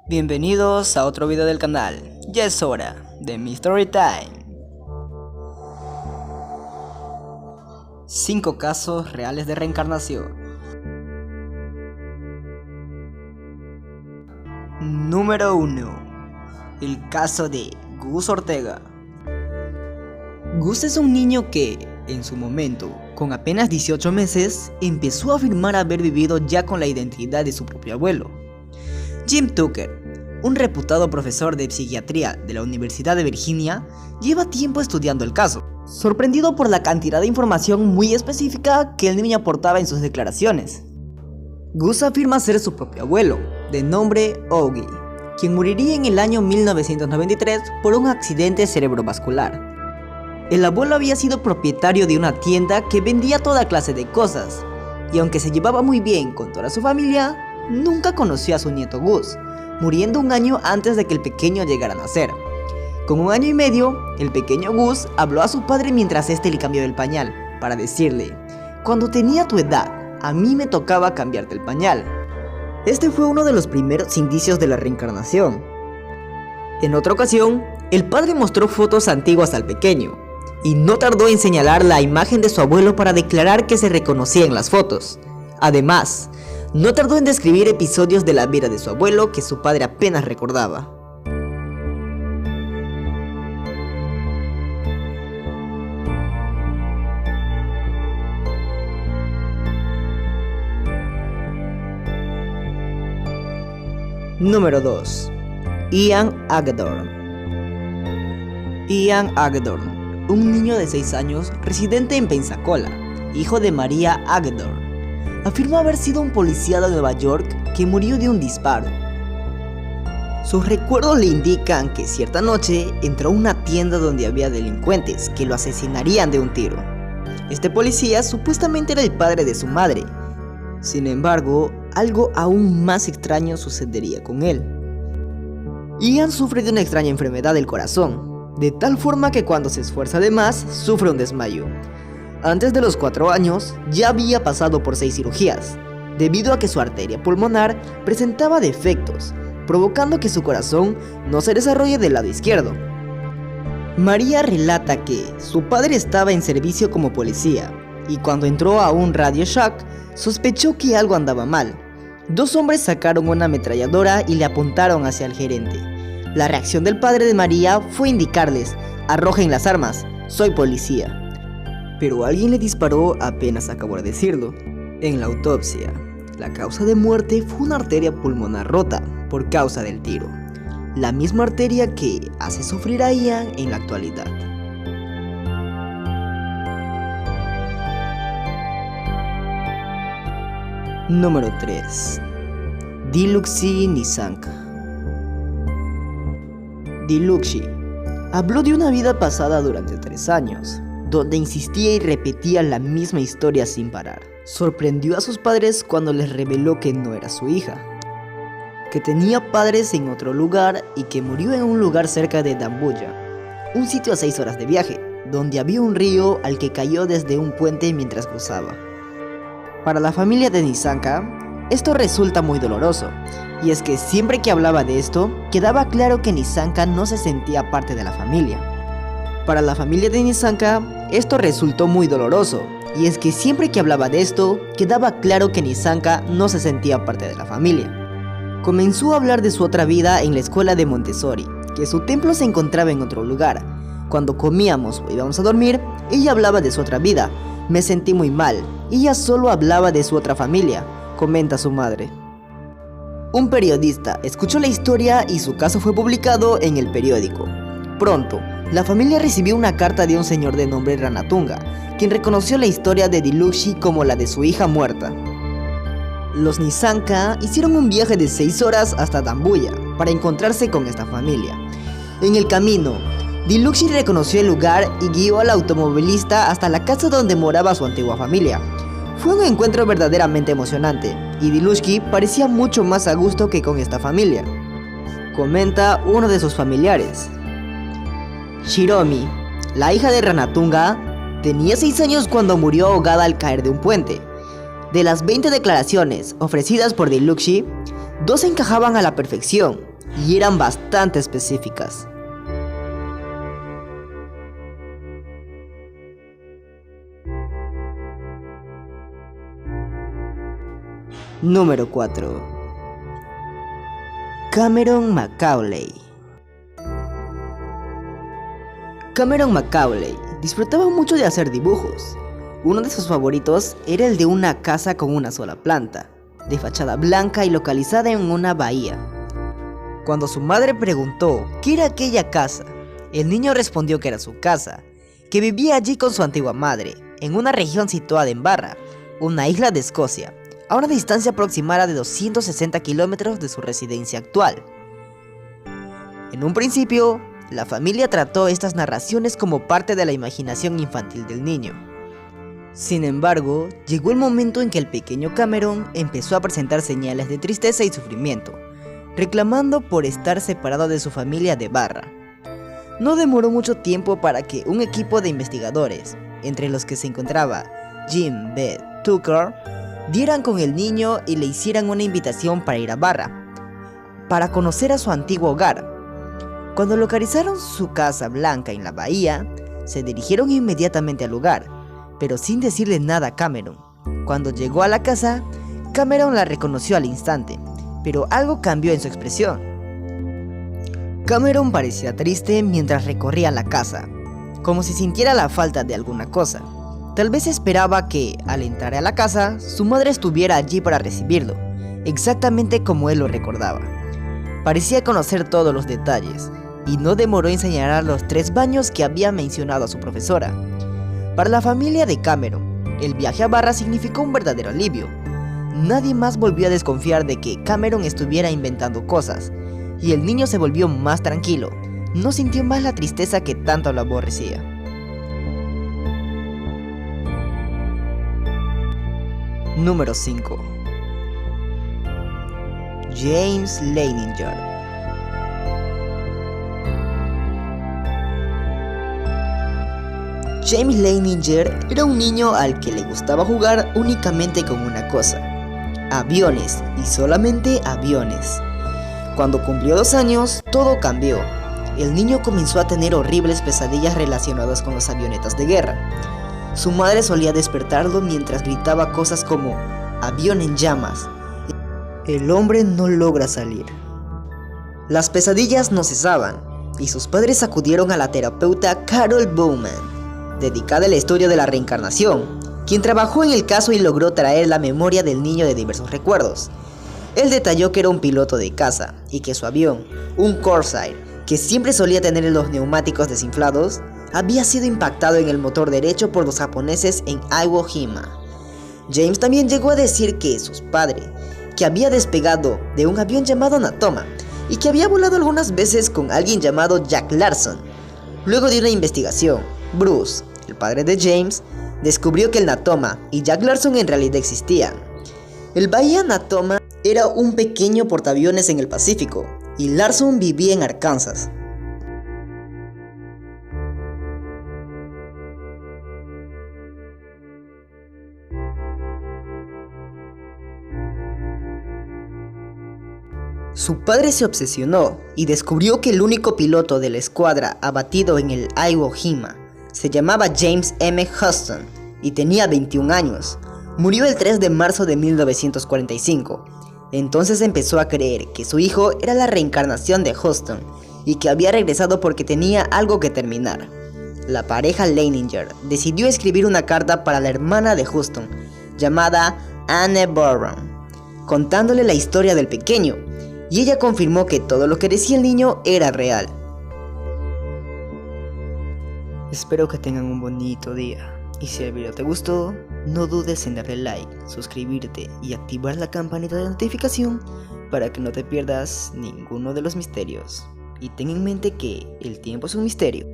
Bienvenidos a otro video del canal. Ya es hora de mi Story Time. 5 casos reales de reencarnación. Número 1. El caso de Gus Ortega. Gus es un niño que, en su momento, con apenas 18 meses, empezó a afirmar haber vivido ya con la identidad de su propio abuelo. Jim Tucker, un reputado profesor de psiquiatría de la Universidad de Virginia, lleva tiempo estudiando el caso, sorprendido por la cantidad de información muy específica que el niño aportaba en sus declaraciones. Gus afirma ser su propio abuelo, de nombre Augie, quien moriría en el año 1993 por un accidente cerebrovascular. El abuelo había sido propietario de una tienda que vendía toda clase de cosas, y aunque se llevaba muy bien con toda su familia, nunca conoció a su nieto Gus, muriendo un año antes de que el pequeño llegara a nacer. Con 1 año y medio, el pequeño Gus habló a su padre mientras este le cambiaba el pañal, para decirle: "Cuando tenía tu edad, a mí me tocaba cambiarte el pañal". Este fue uno de los primeros indicios de la reencarnación. En otra ocasión, el padre mostró fotos antiguas al pequeño, y no tardó en señalar la imagen de su abuelo para declarar que se reconocía en las fotos. Además, no tardó en describir episodios de la vida de su abuelo que su padre apenas recordaba. Número 2. Ian Hagedorn. Ian Hagedorn, un niño de 6 años residente en Pensacola, hijo de María Hagedorn, afirmó haber sido un policía de Nueva York que murió de un disparo. Sus recuerdos le indican que cierta noche entró a una tienda donde había delincuentes que lo asesinarían de un tiro. Este policía supuestamente era el padre de su madre. Sin embargo, algo aún más extraño sucedería con él. Ian sufre de una extraña enfermedad del corazón, de tal forma que cuando se esfuerza de más, sufre un desmayo. Antes de los 4 años, ya había pasado por 6 cirugías, debido a que su arteria pulmonar presentaba defectos, provocando que su corazón no se desarrolle del lado izquierdo. María relata que su padre estaba en servicio como policía, y cuando entró a un Radio Shack, sospechó que algo andaba mal. 2 hombres sacaron una ametralladora y le apuntaron hacia el gerente. La reacción del padre de María fue indicarles: "Arrojen las armas, soy policía". Pero alguien le disparó apenas acabó de decirlo. En la autopsia, la causa de muerte fue una arteria pulmonar rota por causa del tiro, la misma arteria que hace sufrir a Ian en la actualidad. Número 3. Diluxi Nisanka. Diluxi habló de una vida pasada durante 3 años, donde insistía y repetía la misma historia sin parar. Sorprendió a sus padres cuando les reveló que no era su hija, que tenía padres en otro lugar y que murió en un lugar cerca de Dambulla, un sitio a 6 horas de viaje, donde había un río al que cayó desde un puente mientras cruzaba. Para la familia de Nisanka, esto resulta muy doloroso, y es que siempre que hablaba de esto, quedaba claro que Nisanka no se sentía parte de la familia. Para la familia de Nisanka, esto resultó muy doloroso, y es que siempre que hablaba de esto, quedaba claro que Nisanka no se sentía parte de la familia. Comenzó a hablar de su otra vida en la escuela de Montessori, que su templo se encontraba en otro lugar. Cuando comíamos o íbamos a dormir, ella hablaba de su otra vida. "Me sentí muy mal, y ella solo hablaba de su otra familia", comenta su madre. Un periodista escuchó la historia y su caso fue publicado en el periódico. Pronto, la familia recibió una carta de un señor de nombre Ranatunga, quien reconoció la historia de Diluxi como la de su hija muerta. Los Nisanka hicieron un viaje de 6 horas hasta Dambulla para encontrarse con esta familia. En el camino, Diluxi reconoció el lugar y guió al automovilista hasta la casa donde moraba su antigua familia. Fue un encuentro verdaderamente emocionante, y Diluxi parecía mucho más a gusto que con esta familia, comenta uno de sus familiares. Shiromi, la hija de Ranatunga, tenía 6 años cuando murió ahogada al caer de un puente. De las 20 declaraciones ofrecidas por Diluxi, 2 encajaban a la perfección, y eran bastante específicas. Número 4. Cameron Macaulay. Cameron Macaulay disfrutaba mucho de hacer dibujos. Uno de sus favoritos era el de una casa con una sola planta, de fachada blanca y localizada en una bahía. Cuando su madre preguntó qué era aquella casa, el niño respondió que era su casa, que vivía allí con su antigua madre, en una región situada en Barra, una isla de Escocia, a una distancia aproximada de 260 kilómetros de su residencia actual. En un principio, la familia trató estas narraciones como parte de la imaginación infantil del niño. Sin embargo, llegó el momento en que el pequeño Cameron empezó a presentar señales de tristeza y sufrimiento, reclamando por estar separado de su familia de Barra. No demoró mucho tiempo para que un equipo de investigadores, entre los que se encontraba Jim B. Tucker, dieran con el niño y le hicieran una invitación para ir a Barra, para conocer a su antiguo hogar. Cuando localizaron su casa blanca en la bahía, se dirigieron inmediatamente al lugar, pero sin decirle nada a Cameron. Cuando llegó a la casa, Cameron la reconoció al instante, pero algo cambió en su expresión. Cameron parecía triste mientras recorría la casa, como si sintiera la falta de alguna cosa. Tal vez esperaba que, al entrar a la casa, su madre estuviera allí para recibirlo, exactamente como él lo recordaba. Parecía conocer todos los detalles, y no demoró en señalar los 3 baños que había mencionado a su profesora. Para la familia de Cameron, el viaje a Barra significó un verdadero alivio. Nadie más volvió a desconfiar de que Cameron estuviera inventando cosas, y el niño se volvió más tranquilo. No sintió más la tristeza que tanto lo aborrecía. Número 5. James Leininger. James Leininger era un niño al que le gustaba jugar únicamente con una cosa: aviones, y solamente aviones. Cuando cumplió 2 años, todo cambió. El niño comenzó a tener horribles pesadillas relacionadas con las avionetas de guerra. Su madre solía despertarlo mientras gritaba cosas como «avión en llamas», «el hombre no logra salir». Las pesadillas no cesaban, y sus padres acudieron a la terapeuta Carol Bowman, dedicada a la historia de la reencarnación, quien trabajó en el caso y logró traer la memoria del niño de diversos recuerdos. Él detalló que era un piloto de caza, y que su avión, un Corsair, que siempre solía tener los neumáticos desinflados, había sido impactado en el motor derecho por los japoneses en Iwo Jima. James también llegó a decir que su padre, que había despegado de un avión llamado Natoma y que había volado algunas veces con alguien llamado Jack Larson. Luego de una investigación, Bruce, el padre de James, descubrió que el Natoma y Jack Larson en realidad existían. El Bahía Natoma era un pequeño portaaviones en el Pacífico y Larson vivía en Arkansas. Su padre se obsesionó y descubrió que el único piloto de la escuadra abatido en el Iwo Jima se llamaba James M. Huston y tenía 21 años. Murió el 3 de marzo de 1945. Entonces empezó a creer que su hijo era la reencarnación de Huston y que había regresado porque tenía algo que terminar. La pareja Leininger decidió escribir una carta para la hermana de Huston, llamada Anne Boron, contándole la historia del pequeño, y ella confirmó que todo lo que decía el niño era real. Espero que tengan un bonito día, y si el video te gustó, no dudes en darle like, suscribirte y activar la campanita de notificación para que no te pierdas ninguno de los misterios. Y ten en mente que el tiempo es un misterio.